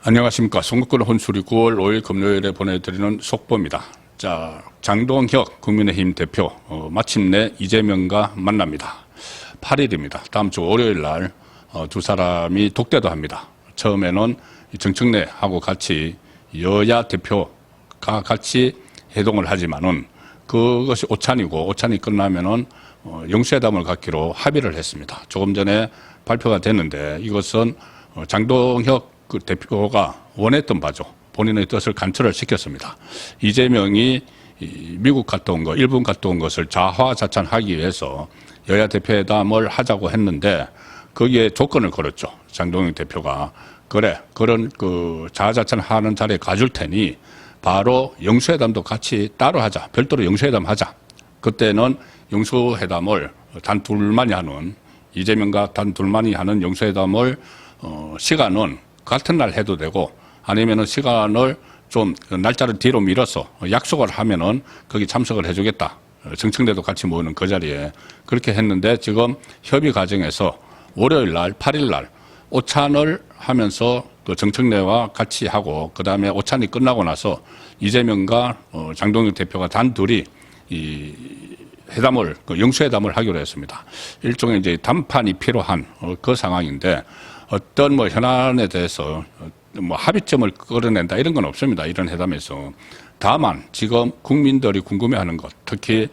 안녕하십니까. 송국근 혼술이 9월 5일 금요일에 보내드리는 속보입니다. 자, 장동혁 국민의힘 대표 마침내 이재명과 만납니다. 8일입니다. 다음 주 월요일 날 두 사람이 독대도 합니다. 처음에는 정청래하고 같이 여야 대표가 같이 회동을 하지만은 그것이 오찬이고 오찬이 끝나면은 영수회담을 갖기로 합의를 했습니다. 조금 전에 발표가 됐는데 이것은 장동혁 그 대표가 원했던 바죠. 본인의 뜻을 관철을 시켰습니다. 이재명이 미국 갔다 온 거, 일본 갔다 온 것을 자화자찬하기 위해서 여야 대표회담을 하자고 했는데 거기에 조건을 걸었죠. 장동혁 대표가 그래, 그런 그 자화자찬하는 자리에 가줄 테니 바로 영수회담도 같이 따로 하자. 별도로 영수회담 하자. 그때는 영수회담을 단 둘만이 하는 이재명과 단 둘만이 하는 영수회담을 시간은 같은 날 해도 되고 아니면은 시간을 좀 날짜를 뒤로 미뤄서 약속을 하면은 거기 참석을 해주겠다. 정청래도 같이 모이는 그 자리에 그렇게 했는데 지금 협의 과정에서 월요일 날, 8일 날 오찬을 하면서 그 정청래와 같이 하고 그 다음에 오찬이 끝나고 나서 이재명과 장동혁 대표가 단둘이 이 회담을, 영수회담을 하기로 했습니다. 일종의 이제 담판이 필요한 그 상황인데 어떤 뭐 현안에 대해서 뭐 합의점을 끌어낸다 이런 건 없습니다. 이런 회담에서. 다만 지금 국민들이 궁금해하는 것, 특히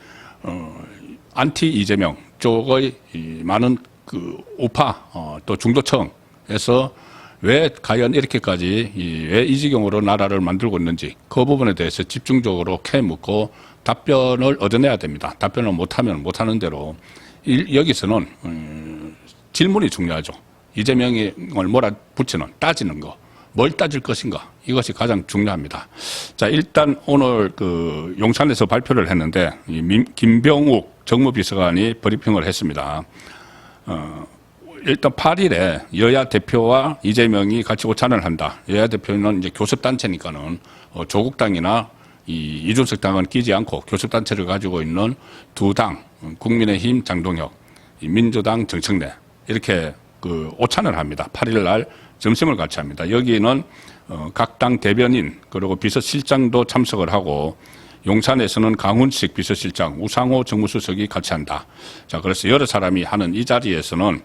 안티 이재명 쪽의 이 많은 그 우파 또 중도층에서 왜 과연 이렇게까지 왜 이 지경으로 나라를 만들고 있는지 그 부분에 대해서 집중적으로 캐묻고 답변을 얻어내야 됩니다. 답변을 못하면 못하는 대로 여기서는 질문이 중요하죠. 이재명을 몰아붙이는 따지는 거, 뭘 따질 것인가 이것이 가장 중요합니다. 자, 일단 오늘 그 용산에서 발표를 했는데 김병욱 정무비서관이 브리핑을 했습니다. 일단 8일에 여야 대표와 이재명이 같이 오찬을 한다. 여야 대표는 이제 교섭단체니까는 조국당이나 이준석 당은 끼지 않고 교섭단체를 가지고 있는 두 당, 국민의힘 장동혁, 민주당 정청래 이렇게 그 오찬을 합니다. 8일 날 점심을 같이 합니다. 여기는 각 당 대변인 그리고 비서실장도 참석을 하고 용산에서는 강훈식 비서실장, 우상호 정무수석이 같이 한다. 자, 그래서 여러 사람이 하는 이 자리에서는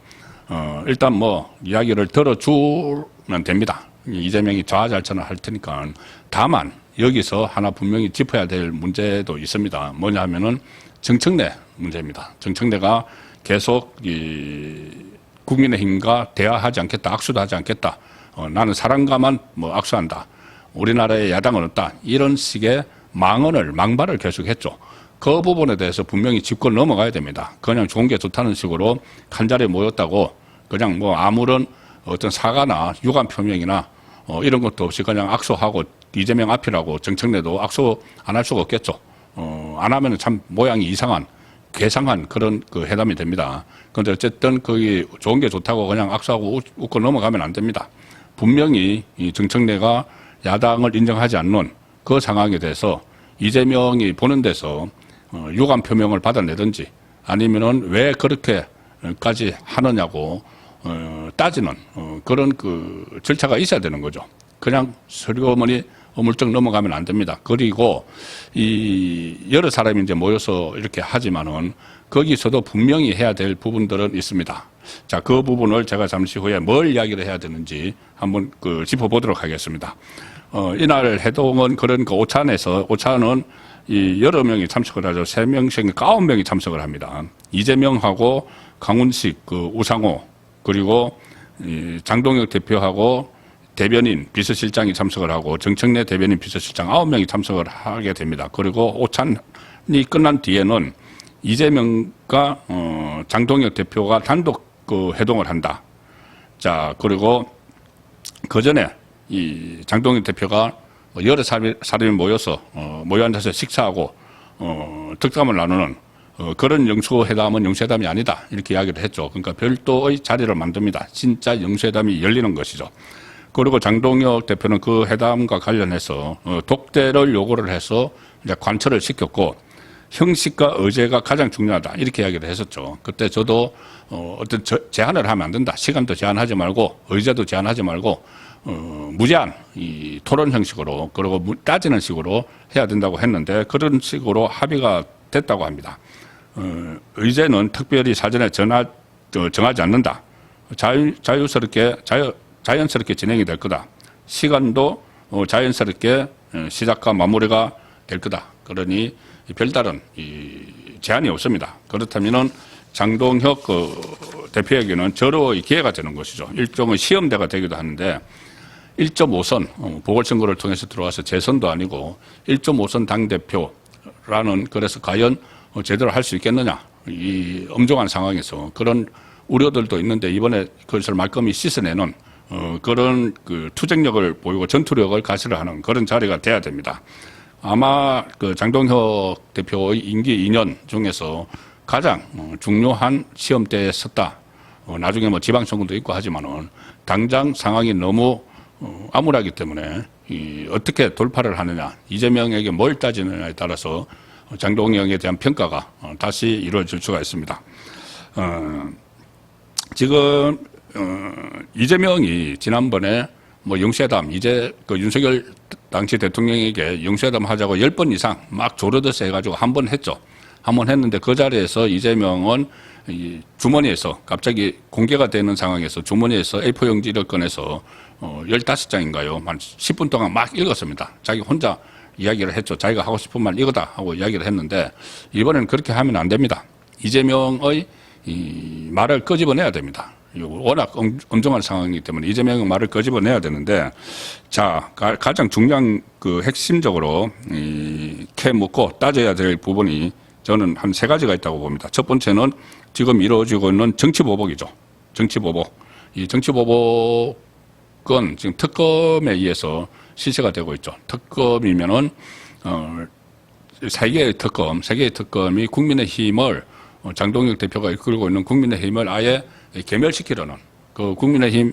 일단 뭐 이야기를 들어주면 됩니다. 이재명이 자화자찬을 할 테니까. 다만 여기서 하나 분명히 짚어야 될 문제도 있습니다. 뭐냐 하면은 정청래 문제입니다. 정청래가 계속 국민의힘과 대화하지 않겠다, 악수도 하지 않겠다. 나는 사람과만 뭐 악수한다. 우리나라에 야당은 없다. 이런 식의 망발을 계속했죠. 그 부분에 대해서 분명히 짚고 넘어가야 됩니다. 그냥 좋은 게 좋다는 식으로 한 자리에 모였다고 그냥 뭐 아무런 어떤 사과나 유감 표명이나 이런 것도 없이 그냥 악수하고 이재명 앞이라고 정청래도 악수 안 할 수가 없겠죠. 안 하면 참 모양이 이상한 괴상한 그런 그 회담이 됩니다. 그런데 어쨌든 거기 좋은 게 좋다고 그냥 악수하고 웃고 넘어가면 안 됩니다. 분명히 이 정청래가 야당을 인정하지 않는 그 상황에 대해서 이재명이 보는 데서 유감 표명을 받아내든지 아니면은 왜 그렇게까지 하느냐고 따지는 그런 그 절차가 있어야 되는 거죠. 그냥 서류어머니 어물쩍 넘어가면 안 됩니다. 그리고 이 여러 사람이 이제 모여서 이렇게 하지만은 거기서도 분명히 해야 될 부분들은 있습니다. 자, 그 부분을 제가 잠시 후에 뭘 이야기를 해야 되는지 한번 그 짚어보도록 하겠습니다. 이날 해동은 그런 그 오찬은 이 여러 명이 참석을 하죠. 3명씩 9명이 참석을 합니다. 이재명하고 강훈식, 그 우상호, 그리고 이 장동혁 대표하고 대변인, 비서실장이 참석을 하고 정청래 대변인, 비서실장 9명이 참석을 하게 됩니다. 그리고 오찬이 끝난 뒤에는 이재명과 장동혁 대표가 단독 그 회동을 한다. 자, 그리고 그 전에 이 장동혁 대표가 여러 사람이 모여서 모여 앉아서 식사하고 득담을 나누는 그런 영수회담은 영수회담이 아니다. 이렇게 이야기를 했죠. 그러니까 별도의 자리를 만듭니다. 진짜 영수회담이 열리는 것이죠. 그리고 장동혁 대표는 그 회담과 관련해서 독대를 요구를 해서 이제 관철을 시켰고 형식과 의제가 가장 중요하다. 이렇게 이야기를 했었죠. 그때 저도 어떤 제한을 하면 안 된다. 시간도 제한하지 말고 의제도 제한하지 말고 무제한 이 토론 형식으로 그리고 따지는 식으로 해야 된다고 했는데 그런 식으로 합의가 됐다고 합니다. 의제는 특별히 사전에 정하지 않는다. 자연스럽게 진행이 될 거다. 시간도 자연스럽게 시작과 마무리가 될 거다. 그러니 별다른 제한이 없습니다. 그렇다면은 장동혁 대표에게는 절호의 기회가 되는 것이죠. 일종의 시험대가 되기도 하는데 1.5선 보궐선거를 통해서 들어와서 재선도 아니고 1.5선 당대표라는 그래서 과연 제대로 할 수 있겠느냐. 이 엄중한 상황에서 그런 우려들도 있는데 이번에 그것을 말끔히 씻어내는 그런 그 투쟁력을 보이고 전투력을 가시하는 그런 자리가 돼야 됩니다. 아마 그 장동혁 대표의 임기 2년 중에서 가장 중요한 시험대에 섰다. 나중에 뭐 지방선거도 있고 하지만은 당장 상황이 너무 암울하기 때문에 어떻게 돌파를 하느냐, 이재명에게 뭘 따지느냐에 따라서 장동혁에 대한 평가가 다시 이루어질 수가 있습니다. 지금 이재명이 지난번에 뭐 영수회담 그 윤석열 당시 대통령에게 영수회담 하자고 10번 이상 막 조르듯이 해가지고 한 번 했죠. 한 번 했는데 그 자리에서 이재명은 이 주머니에서 갑자기 공개가 되는 상황에서 주머니에서 A4 용지를 꺼내서 15장인가요? 한 10분 동안 막 읽었습니다. 자기 혼자 이야기를 했죠. 자기가 하고 싶은 말 이거다 하고 이야기를 했는데 이번에는 그렇게 하면 안 됩니다. 이재명의 이 말을 끄집어내야 됩니다. 워낙 엄중한 상황이기 때문에 이재명의 말을 끄집어내야 되는데 자 가장 중요한 그 핵심적으로 캐 묻고 따져야 될 부분이 저는 한 3가지가 있다고 봅니다. 첫 번째는 지금 이루어지고 있는 정치보복이죠. 정치보복. 이 정치보복은 지금 특검에 의해서 실시가 되고 있죠. 특검이면은 3개의 특검이 국민의힘을 장동혁 대표가 이끌고 있는 국민의힘을 아예 개멸시키려는 그 국민의힘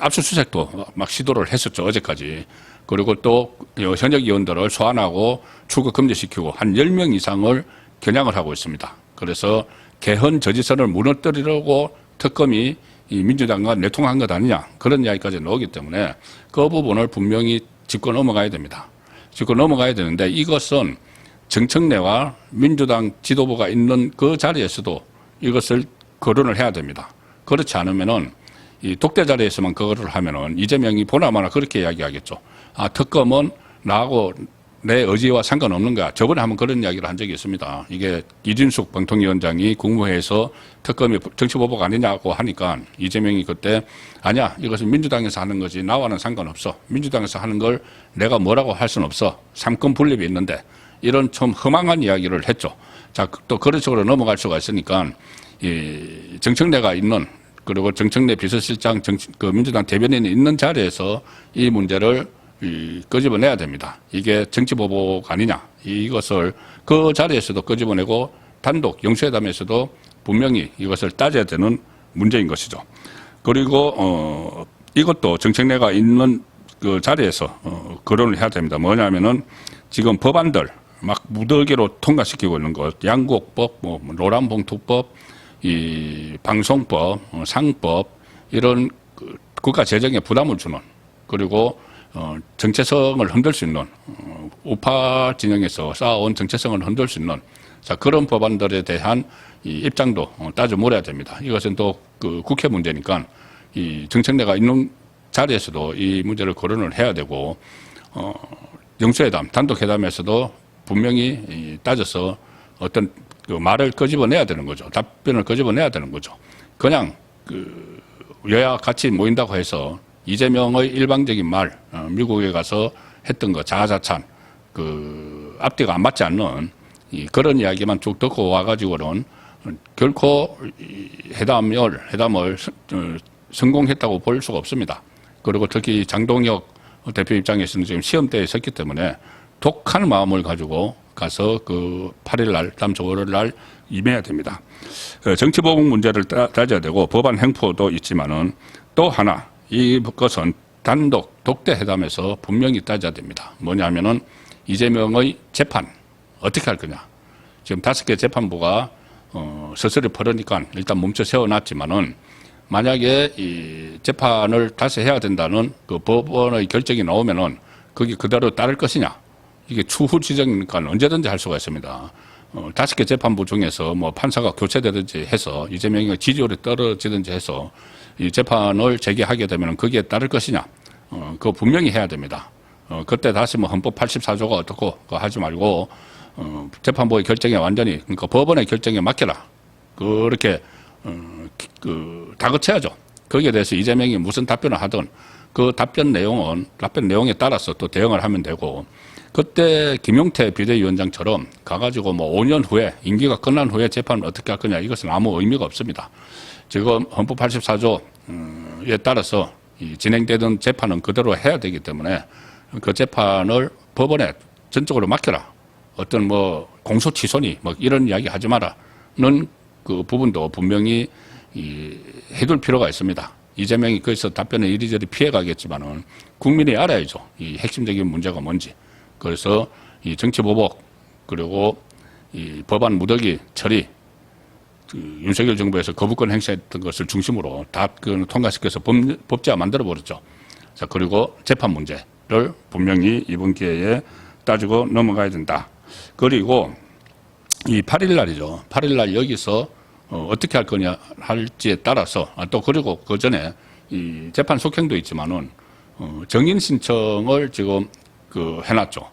압수수색도 막 시도를 했었죠. 어제까지. 그리고 또 현역 의원들을 소환하고 출국 금지시키고 한 10명 이상을 겨냥을 하고 있습니다. 그래서 개헌 저지선을 무너뜨리려고 특검이 이 민주당과 내통한 것 아니냐 그런 이야기까지 나오기 때문에 그 부분을 분명히 짚고 넘어가야 됩니다. 짚고 넘어가야 되는데 이것은 정청래와 민주당 지도부가 있는 그 자리에서도 이것을 거론을 해야 됩니다. 그렇지 않으면은 이 독대 자리에서만 그거를 하면은 이재명이 보나마나 그렇게 이야기하겠죠. 아, 특검은 나하고 내 의지와 상관없는 거야. 저번에 한번 그런 이야기를 한 적이 있습니다. 이게 이준숙 방통위원장이 국무회에서 특검이 정치보복 아니냐고 하니까 이재명이 그때 아니야, 이것은 민주당에서 하는 거지 나와는 상관없어. 민주당에서 하는 걸 내가 뭐라고 할 수는 없어. 삼권 분립이 있는데 이런 좀 허망한 이야기를 했죠. 자, 또 그런 식으로 넘어갈 수가 있으니까 이 정청래가 있는 그리고 정청래 비서실장 그 민주당 대변인이 있는 자리에서 이 문제를 끄집어내야 됩니다. 이게 정치보복 아니냐. 이것을 그 자리에서도 끄집어내고 단독 영수회담에서도 분명히 이것을 따져야 되는 문제인 것이죠. 그리고 이것도 정청래가 있는 그 자리에서 거론을 해야 됩니다. 뭐냐면은 지금 법안들 막 무더기로 통과시키고 있는 것, 양곡법, 뭐 노란봉투법, 이 방송법, 상법 이런 국가 재정에 부담을 주는 그리고 정체성을 흔들 수 있는 우파 진영에서 쌓아온 정체성을 흔들 수 있는 자 그런 법안들에 대한 이 입장도 따져 물어야 됩니다. 이것은 또 그 국회 문제니까 이 정청래가 있는 자리에서도 이 문제를 거론을 해야 되고 영수회담, 단독회담에서도 분명히 따져서 어떤 그 말을 끄집어내야 되는 거죠. 답변을 끄집어내야 되는 거죠. 그냥 그 여야 같이 모인다고 해서 이재명의 일방적인 말, 미국에 가서 했던 거 자아자찬, 그 앞뒤가 안 맞지 않는 그런 이야기만 쭉 듣고 와가지고는 결코 회담을 성공했다고 볼 수가 없습니다. 그리고 특히 장동혁 대표 입장에서는 지금 시험대에 섰기 때문에 독한 마음을 가지고 가서 그 8일 날, 다음 주 월요일 날 임해야 됩니다. 정치보복 문제를 따져야 되고 법안 행포도 있지만은 또 하나 이것은 단독 독대 회담에서 분명히 따져야 됩니다. 뭐냐면은 이재명의 재판 어떻게 할 거냐. 지금 5개 재판부가 서서히 벌으니까 일단 멈춰 세워놨지만은 만약에 이 재판을 다시 해야 된다는 그 법원의 결정이 나오면은 거기 그대로 따를 것이냐. 이게 추후 지정이니까 언제든지 할 수가 있습니다. 5개 재판부 중에서 뭐 판사가 교체되든지 해서 이재명이 지지율이 떨어지든지 해서 이 재판을 재개하게 되면 거기에 따를 것이냐. 그거 분명히 해야 됩니다. 그때 다시 뭐 헌법 84조가 어떻고 그거 하지 말고 재판부의 결정에 완전히 그러니까 법원의 결정에 맡겨라. 그렇게 다그쳐야죠. 거기에 대해서 이재명이 무슨 답변을 하든 그 답변 내용에 따라서 또 대응을 하면 되고 그때 김용태 비대위원장처럼 가가지고 뭐 5년 후에 임기가 끝난 후에 재판을 어떻게 할 거냐 이것은 아무 의미가 없습니다. 지금 헌법 84조에 따라서 진행되던 재판은 그대로 해야 되기 때문에 그 재판을 법원에 전적으로 맡겨라. 어떤 뭐 공소 취소니 뭐 이런 이야기 하지 마라는 그 부분도 분명히 해둘 필요가 있습니다. 이재명이 거기서 답변을 이리저리 피해가겠지만은 국민이 알아야죠. 이 핵심적인 문제가 뭔지. 그래서 이 정치보복 그리고 이 법안 무더기 처리 윤석열 정부에서 거부권 행사했던 것을 중심으로 다 통과시켜서 법제화 만들어버렸죠. 자, 그리고 재판 문제를 분명히 이번 기회에 따지고 넘어가야 된다. 그리고 이 8일 날이죠. 8일 날 여기서 어떻게 할 거냐 할지에 따라서 또 그리고 그 전에 이 재판 속행도 있지만은 정인 신청을 지금 해놨죠.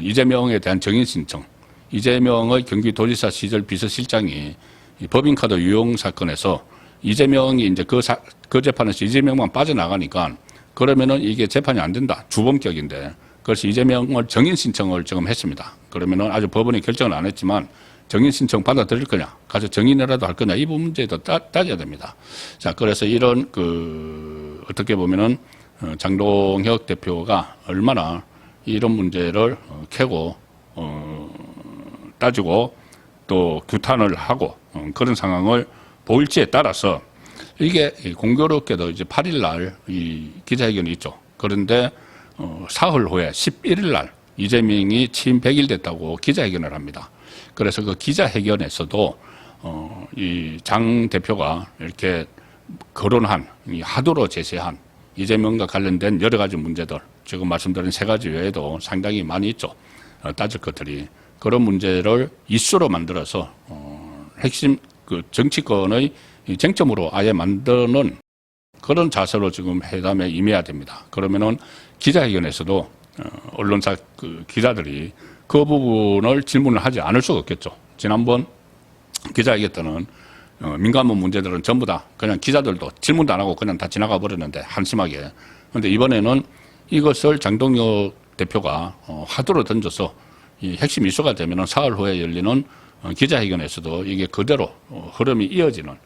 이재명에 대한 정인 신청. 이재명의 경기도지사 시절 비서실장이 이 법인카드 유용 사건에서 이재명이 이제 그 재판에서 이재명만 빠져나가니까 그러면은 이게 재판이 안 된다. 주범격인데. 그래서 이재명을 정인 신청을 지금 했습니다. 그러면은 아직 법원이 결정을 안 했지만 정인 신청 받아들일 거냐, 가서 정인이라도 할 거냐 이 문제도 따져야 됩니다. 자, 그래서 이런 어떻게 보면은 장동혁 대표가 얼마나 이런 문제를 캐고 따지고 또 규탄을 하고 그런 상황을 보일지에 따라서 이게 공교롭게도 이제 8일 날 이 기자회견이 있죠. 그런데 사흘 후에 11일 날 이재명이 취임 100일 됐다고 기자회견을 합니다. 그래서 그 기자회견에서도 이 장 대표가 이렇게 거론한 이 하도로 제시한 이재명과 관련된 여러 가지 문제들 지금 말씀드린 3가지 외에도 상당히 많이 있죠. 따질 것들이 그런 문제를 이슈로 만들어서 핵심 정치권의 쟁점으로 아예 만드는 그런 자세로 지금 회담에 임해야 됩니다. 그러면은 기자회견에서도 언론사 기자들이 그 부분을 질문을 하지 않을 수가 없겠죠. 지난번 기자회견 때는 민감한 문제들은 전부 다 그냥 기자들도 질문도 안 하고 그냥 다 지나가 버렸는데 한심하게. 그런데 이번에는 이것을 장동혁 대표가 화두로 던져서 이 핵심 이슈가 되면은 사흘 후에 열리는 기자회견에서도 이게 그대로 흐름이 이어지는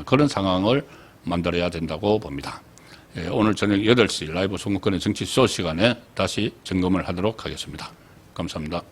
그런 상황을 만들어야 된다고 봅니다. 오늘 저녁 8시 라이브 선거권의 정치 쇼 시간에 다시 점검을 하도록 하겠습니다. 감사합니다.